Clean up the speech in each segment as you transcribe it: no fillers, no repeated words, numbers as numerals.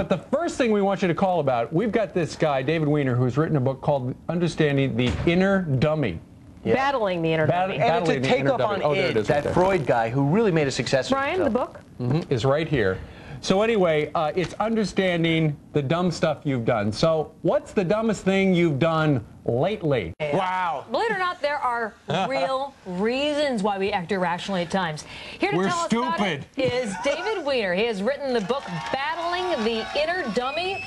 But the first thing we want you to call about, we've got this guy, David Weiner, who's written a book called Understanding the Inner Dummy. Yeah. Battling the inner dummy. And it's a take-up on id, that Freud guy who really made a success of Brian, the book? Is right here. So anyway, it's understanding the dumb stuff you've done. So what's the dumbest thing you've done lately? Wow. Believe it or not, there are real reasons why we act irrationally at times. Here to We're tell us about it stupid. is David Weiner. He has written the book Battling the Inner Dummy.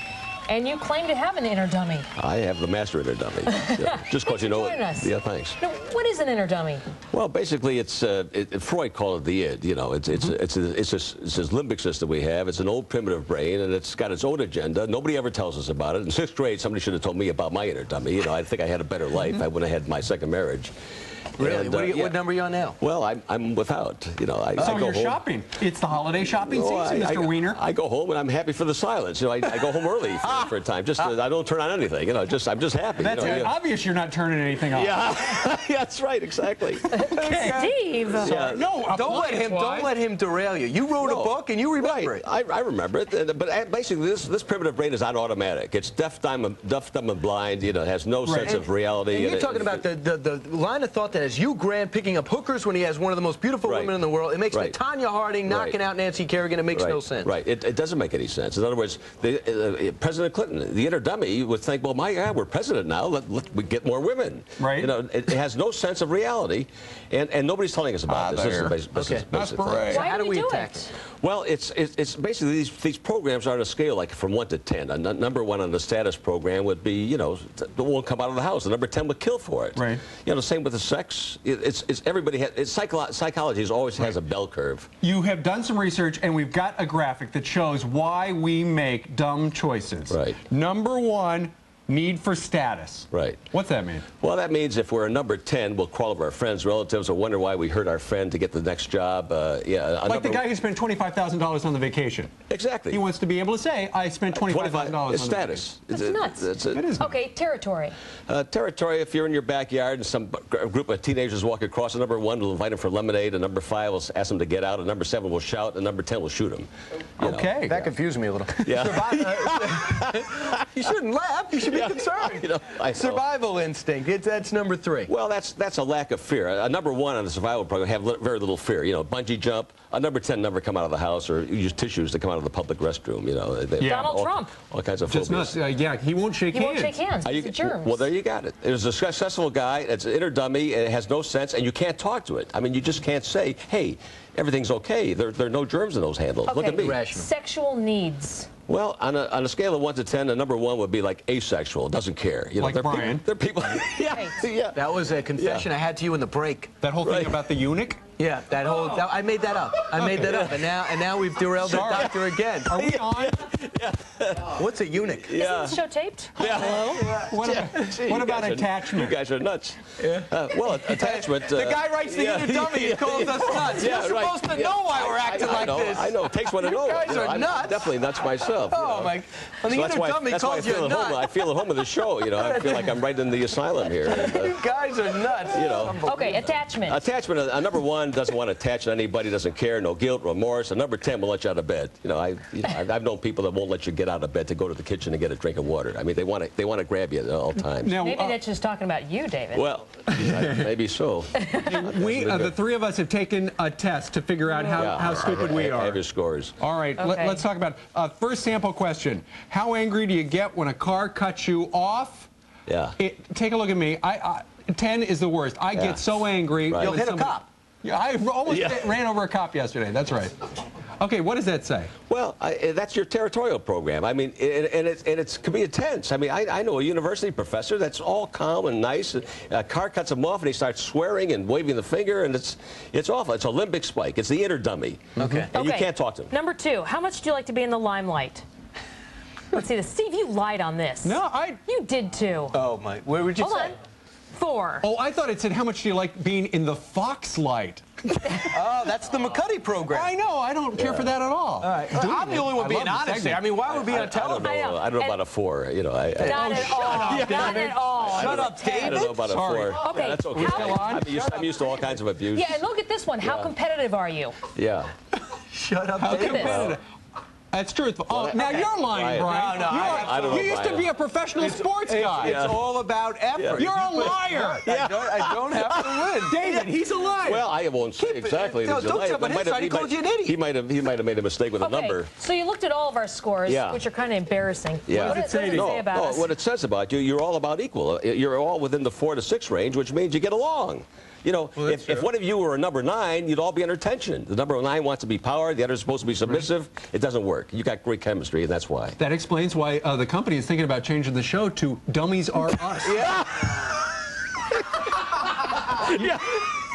And you claim to have an inner dummy. I have the master inner dummy. Yeah, just because you know it. Yeah, thanks. Now, what is an inner dummy? Well, basically, it's Freud called it the id. You know, it's this limbic system we have. It's an old primitive brain, and it's got its own agenda. Nobody ever tells us about it. In 6th grade, somebody should have told me about my inner dummy. You know, I think I had a better life. I wouldn't have had my second marriage. Really? And, what number are you on now? Well, I'm without. You know, I So go you're home. shopping. It's the holiday shopping season, Mr. Weiner. I go home and I'm happy for the silence. You know, I go home early for a time. Just I don't turn on anything. You know, I'm just happy. That's obvious. You're not turning anything off. Yeah, yeah, that's right. Exactly. Steve. Yeah. No, Don't let him derail you. You wrote a book and you remember it. I remember it. But basically, this primitive brain is on automatic. It's deaf, dumb, and blind. You know, it has no sense of reality. And you're talking about the line of thought that as Hugh Grant picking up hookers when he has one of the most beautiful women in the world. It makes Tanya Harding knocking out Nancy Kerrigan. It makes no sense. Right. It doesn't make any sense. In other words, President Clinton, the inner dummy, would think, well, my God, we're president now. Let we get more women. Right. You know, it has no sense of reality, and nobody's telling us about this. This is basic thing. Why how do we attack it? it? Well, it's basically these programs are on a scale like from 1 to 10. Number 1 on the status program would be, you know, won't come out of the house. And number 10 would kill for it. Right. You know, same with the sex. Everybody has psychology always has a bell curve. You have done some research, and we've got a graphic that shows why we make dumb choices. Right. Number 1. Need for status. Right. What's that mean? Well, that means if we're a number 10, we'll call up our friends, relatives, or wonder why we hurt our friend to get the next job. Like the guy who spent $25,000 on the vacation. Exactly. He wants to be able to say, I spent $25,000 on It's the status. That's nuts. It is. Okay, territory. Territory, if you're in your backyard and some group of teenagers walk across, a number 1 will invite them for lemonade, and number 5 will ask them to get out, and number 7 will shout, and number 10 will shoot them. Okay. That confused me a little. Yeah. You shouldn't laugh. You should be concerned. You know, Survival instinct. That's number 3. Well, that's a lack of fear. A number 1 on the survival program have very little fear. You know, bungee jump. A number 10 never come out of the house or use tissues to come out of the public restroom. You know, Donald Trump. All kinds of Just phobias. nuts. Yeah, he won't shake hands. He won't shake hands. It's germs. Well, there you got it. There's a successful guy. It's an inner dummy. It has no sense, and you can't talk to it. I mean, you just can't say, hey, everything's okay. There are no germs in those handles. Okay. Look at me. Irrational. Sexual needs. Well, on a scale of 1 to 10, a number 1 would be like asexual, doesn't care. You know, Like Brian. They're people. Yeah, yeah. That was a confession I had to you in the break. That whole thing about the eunuch? Yeah, that whole. I made that up. I made that up, and now we've derailed the doctor again. Are we on? What's a eunuch? Isn't this show taped? Yeah. What about attachment? You guys are nuts. Yeah. Well, attachment. The guy writes the inner dummy and calls us nuts. You're supposed to know why we're acting like this. I know. It takes one to know. You guys are I'm nuts. definitely nuts myself. Oh, my. And the inner dummy calls you a nut. I feel at home in the show. You know, I feel like I'm right in the asylum here. You guys are nuts. You know. Okay, attachment. Attachment. A number 1 doesn't want to attach to anybody, doesn't care, no guilt, remorse. A number 10 will let you out of bed. You know, I've known people that won't let you get out of bed to go to the kitchen and get a drink of water. I mean, they want to grab you at all times. Now, Maybe that's just talking about you, David. Well, maybe so. The 3 of us have taken a test to figure out how stupid we are. I have your scores. All right, Okay. let's talk about first sample question. How angry do you get when a car cuts you off? Yeah. Take a look at me. 10 is the worst. I get so angry. Right. You'll hit a cop. Yeah, I almost ran over a cop yesterday. That's right. Okay, what does that say? Well, that's your territorial program. I mean, and it can be intense. I mean, I know a university professor that's all calm and nice. A car cuts him off, and he starts swearing and waving the finger, and it's awful. It's a limbic spike. It's the inner dummy. Okay. And you can't talk to him. Number 2, how much do you like to be in the limelight? Let's see this. Steve, you lied on this. No, You did too. Oh, my. What would you say? Hold on. 4. Oh, I thought it said, how much do you like being in the Foxlight? Oh, that's the McCuddy program. I know. I don't care for that at all. All right. I'm the only one being honest here. I mean, why would we be on television? I don't know about a 4. You know, Not at all. Not at all. Shut up, David. I don't know about a 4. Okay. That's okay. I'm used to all kinds of abuse. Yeah, and look at this one. How competitive are you? Yeah. Shut up, How David. competitive. That's truthful. Oh, now you're lying, Brian. No, I don't know. You used to be a professional sports guy. It's all about effort. You're a liar. I don't have to win. David, he's a liar. Well, I won't say exactly. No, don't tell, but his side, he called you an idiot. He might have made a mistake with a number. So you looked at all of our scores, which are kind of embarrassing. Yeah. What does it say about us? What it says about you, you're all about equal. You're all within the 4 to 6 range, which means you get along. You know, if one of you were a number 9, you'd all be under tension. The number 9 wants to be powered, the other's supposed to be submissive. Right. It doesn't work. You got great chemistry, and that's why. That explains why the company is thinking about changing the show to Dummies Are Us. Yeah.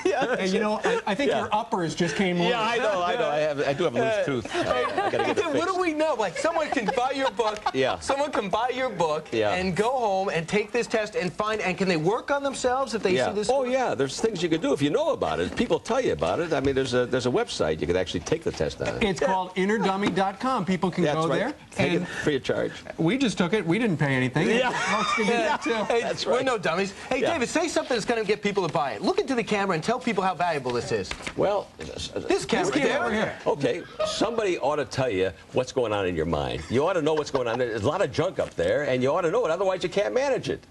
Yeah, and you know, I think your uppers just came loose. Yeah, I know. I do have a loose tooth. I gotta get it fixed. What do we know? Like, someone can buy your book. Someone can buy your book and go home and take this test and find. And can they work on themselves if they see this? Oh yeah, there's things you can do if you know about it. People tell you about it. I mean, there's a website you can actually take the test on. It's called innerdummy.com. People can go there. Take it free of charge. We just took it. We didn't pay anything. Yeah. Hey, that's right. We're no dummies. Hey, David, say something that's going to get people to buy it. Look into the camera and tell people how valuable this is. Well, this camera here. Okay, somebody ought to tell you what's going on in your mind. You ought to know what's going on. There's a lot of junk up there, and you ought to know it. Otherwise, you can't manage it.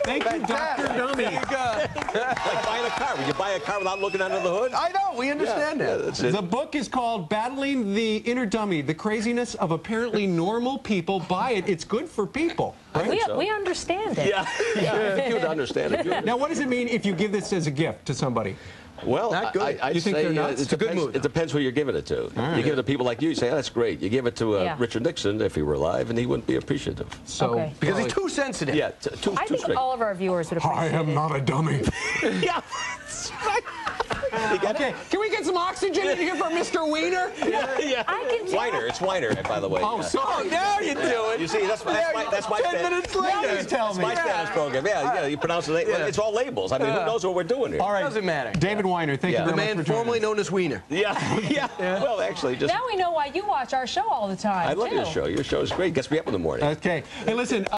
Thank you, Dr. Dummy. There you go. Like buying a car. Would you buy a car without looking under the hood? I know. We understand that. The book is called Battling the Inner Dummy, The Craziness of Apparently Normal People. Buy it. It's good for people. Right? We understand it. Yeah. You would understand it. Now, what does it mean if you give this as a gift to somebody? Well, you think they're nuts? It's a good move. It depends who you're giving it to. Right. You give it to people like you say, oh, that's great. You give it to Richard Nixon if he were alive, and he wouldn't be appreciative. So because he's too sensitive. Yeah, too I think strict. all of our viewers would appreciate it. I am not a dummy. Yeah. Okay, can we get some oxygen in here for Mr. Weiner? Yeah. I can tell. Weiner. It's Weiner, by the way. Oh, sorry. Now you do it. You see, that's my 10 minutes later. Now you tell me. my Spanish program. Yeah, you pronounce it. It's all labels. I mean, who knows what we're doing here? All right. Doesn't matter. David Weiner, thank you very much for joining formerly us. known as Weiner. Yeah. Well, actually, just... Now we know why you watch our show all the time, I love your show. Your show is great. Gets me up in the morning. Okay. Hey, listen.